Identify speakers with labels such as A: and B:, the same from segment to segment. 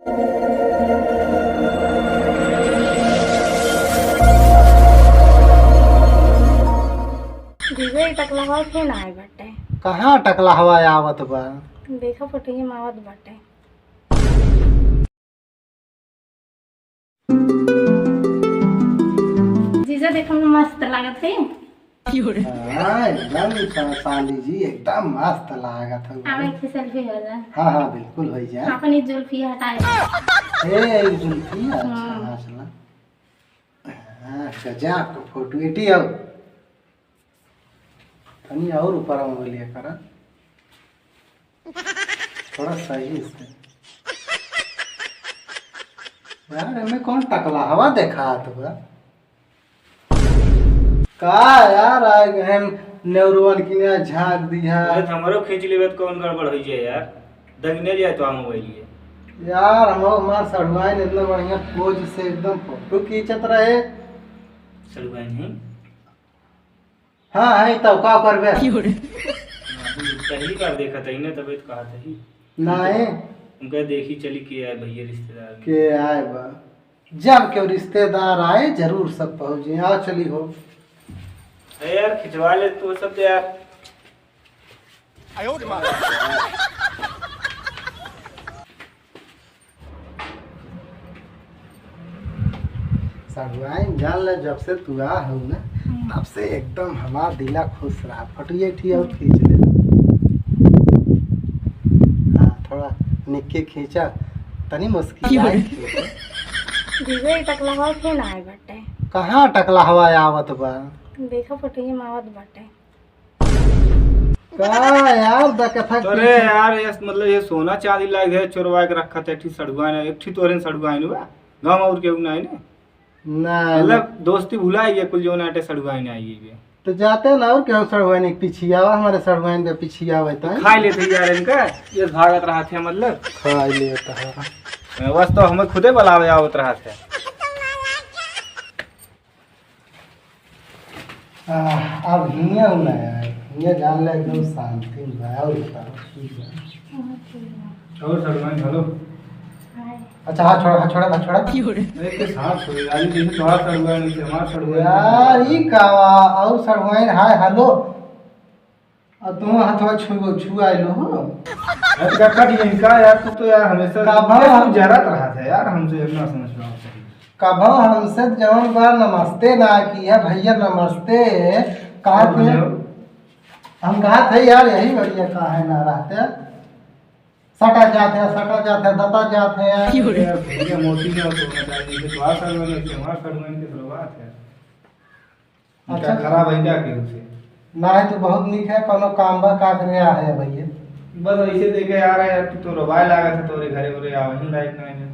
A: जीजा टकला हवा फिर ना आए बाटे।
B: कहाँ टकला हवा आवत बा?
A: देखा फोटो मावत बाटे। जीजा देखने में मस्त लागत है।
B: एकदम साली जी एकदम मस्त लागत है।
A: अब एक सेल्फी हो जाए।
B: हाँ हाँ बिल्कुल हो जाए।
A: अपनी जुल्फी हटाए।
B: ए जुल्फी अच्छा चला। गजब का फोटो एटी आओ। तनी और ऊपर उंगलियां करा। थोड़ा सही से। यार हमें कौन टकला हवा देखा तो का यार हम नेवरुवन की ने झाग दिया
C: हमरो खींच लेबे तो कौन गड़बड़ होई जाए यार। दगने जाए तो मोबाइल ये
B: यार हम हमार सड़वाई ने इतना बढ़िया पोज से एकदम फोटो खींचत रहे।
C: सड़वाई नहीं
B: हाँ है तब का करबे
C: पहली बार देखा था इन्हें तब तो कहा था ही
B: नहीं
C: उनका देखी चली के आए भैया रिश्तेदार
B: के आए बा जब के रिश्तेदार आए जरूर सब पहुंचे। आ चली हो
C: यार खिंचवा ले तो सब यार।
B: सड़वाई जान ले जब से तू आ हो ना तब से एकदम हमारा दिला खुश रहा। फटिए थी और खींच ले। हाँ थोड़ा निक्के खींचा तनी मुश्किल
A: जीजा टकला हवा फिर ना आए बाटे।
B: कहाँ टकला हवा आवत बा?
A: देखा फोटो मावत बाटे।
B: का यार देखा
C: अरे यार ये मतलब ये सोना चांदी लाग है चोरवा के रखा था। एक सड़ुआ ने एक तोरे सड़ुआ ने बा गांव और केहू नहीं ने
B: नहीं
C: मतलब दोस्ती भुलाई है कुल जो नाटे सड़ुआ ने आई है
B: तो जाते ना और क्या सड़वाइन पिछियावा हमारे सड़वाइन पे पिछियावे तो
C: खा लेते यार इनका ये भागत रहा थे मतलब
B: खा लेता है
C: बस तो हमें खुदे बुलावे आवत रहा थे।
B: अब हिया ना यार हिया जान ले एकदम शांति में और ठीक है।
C: और सड़ुआ हेलो
B: अच्छा हाथ छोड़ा
C: एक के साथ छोड़ यार ये तोहार सड़ुआ नहीं से हमार सड़ुआ
B: यार ई कावा और सड़वाइन हाय हेलो अब तुम हाथवा छुआ लो हो
C: का कट इनका यार तू तो यार हमेशा
B: का भाव
C: हम जरत रहा था यार हमसे इतना समझ रहा हूं
B: कब हमसे जवन बार नमस्ते ना किया भैया नमस्ते कहा थे हम कहा थे यार यही बढ़िया कहा है ना रहते सटा जाते दता जाते हैं
C: भैया मोती ने और सोना चाहिए तो आ सड़ुआ नहीं से हमार सड़ुआ के शुरुआत है अच्छा खराब है क्या के उसे
B: नहीं तो बहुत निक है कोनो काम बा का करे आ है भैया
C: बस ऐसे देखे आ रहा है यार तू तो रोवाए लागा था तोरे घरे घरे आ वहीं लायक नहीं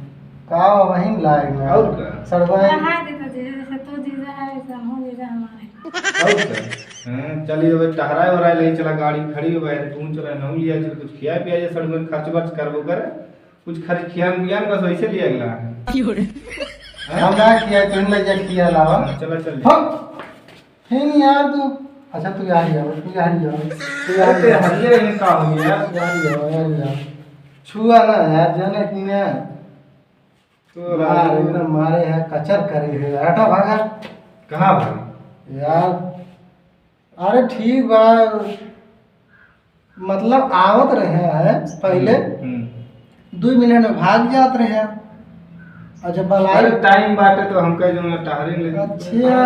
B: का वहीं लायक में
C: और का
B: सड़वाइन
A: हाँ देखो जीजा जैसे तू जीजा है वैसे हम जीजा हमारे।
C: और क्या हां चलिए अब टहराए और ले चला गाड़ी खड़ी हो गई तू चला न लिया चल कुछ खिया पिया जे सड़ुआ खर्च वर्च करबो कर कुछ खर्च खियान पियान बस वैसे लिया गला
B: हम ना किया तुम ले जा किया लावा
C: चला चल
B: फिर यार तू अच्छा तू यार
C: हल्ले में का हो गया
B: यार छुआ ना यार जाने की ना
C: तो
B: यार एकदम मारे है कचर करे है हटा भागा
C: कहां भाई
B: यार अरे ठीक बा मतलब आवत रहे हैं पहले 2 मिनट में भाग जात रहे और जब बलाई
C: टाइम बाटे तो हम कह जो टहरे ले
B: अच्छा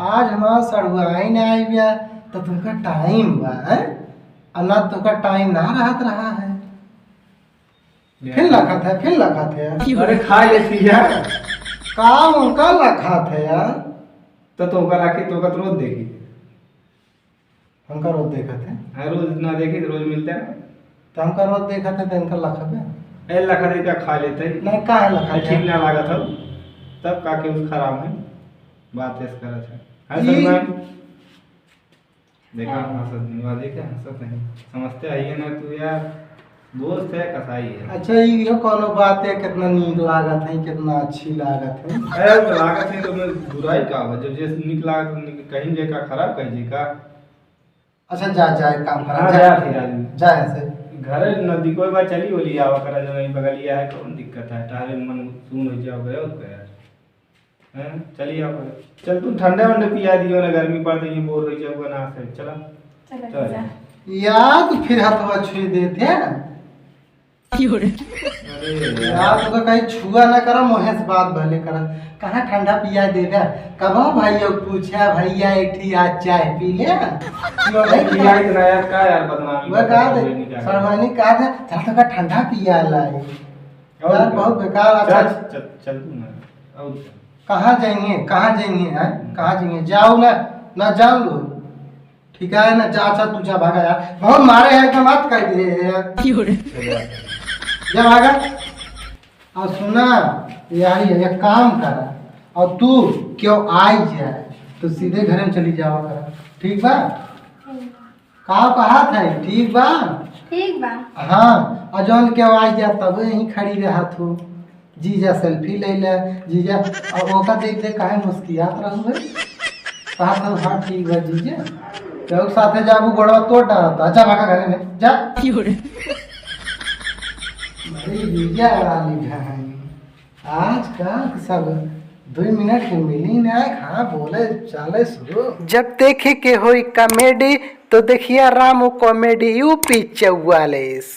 B: आज हमारा सड़ुआई ने आई बिया तो तुमका टाइम बा है और ना तुमका टाइम ना रहत रहा है फिर लखत है
C: अरे खा लेती यार
B: काम उनका लखत है यार
C: तो का लाके तो का रोज देखी
B: हमका रोज देखा थे
C: हर रोज ना देखी तो रोज मिलते हैं
B: तो हमका रोज देखा थे तो इनका लखत है
C: ए लखा दे का खा लेते हैं
B: नहीं का है लखत
C: ठीक ना लागत हो तब का के उस खराब है बात ऐसे करत है हां
B: ई-
C: सलमान देखा हंसत नहीं वाले क्या हंसत नहीं समझते आइए ना तू यार दोस्त है कसाई है
B: अच्छा ये कोनो बात है कितना नीक लागत है कितना अच्छी लागत है
C: अरे तो लागत है तो मैं बुराई का हो जब जैसे निक लागत कहीं जे का खराब कहीं जे का
B: अच्छा जा जा एक काम
C: हाँ,
B: करा
C: जा फिर आदमी।
B: जा ऐसे
C: घर नदी कोई बात चली बोली आवा करा जो नहीं बगलिया है कौन दिक्कत है तारे मन सुन हो जाओ गए तो यार हैं चलिए आप चल तू ठंडे वंडे पिया दियो ना गर्मी पड़ती है बोर हो जाओगे ना से चला
A: चलो
C: चल
A: जा।
B: याद फिर हथवा छुई देते हैं
C: अरे
B: यार तो कहीं छुआ ना करा मोहे से बात भले करा कहाँ ठंडा पिया देगा कब भैया पूछा भैया एक ठी आज चाय पी ले
C: पिया इतना यार का यार बदनामी
B: वह कहा दे सरवानी कहा दे चल तो का ठंडा पिया लाई यार बहुत बेकार अच्छा
C: चल चल तू ना और
B: कहाँ जाएंगे हैं कहाँ जाएंगे जाओ ना जाओ लो ठीक है ना जा अच्छा तू जा भागा यार बहुत मारे हैं तो मत कर दे यार जा भागा और सुना यार ये एक काम करा और तू क्यों आई जाए तो सीधे घर में चली जाओ कर ठीक बा कहा था ठीक बा
A: ठीक बा।
B: हाँ और जौन क्यों आई जा तब यहीं खड़ी रहा तू जीजा सेल्फी ले ले जीजा और ओका देख देख काहे मुस्कियात रहू कहा था हाँ ठीक बा जीजा क्यों साथे जाबू गोड़वा तोड़ डालता अच्छा भागा घर में जा भाई जीजा वाली कहानी आज का सब 2 मिनट के मिली ना कहाँ बोले चाले शुरू जब देखे के होई कॉमेडी तो देखिए रामू कॉमेडी यूपी 44।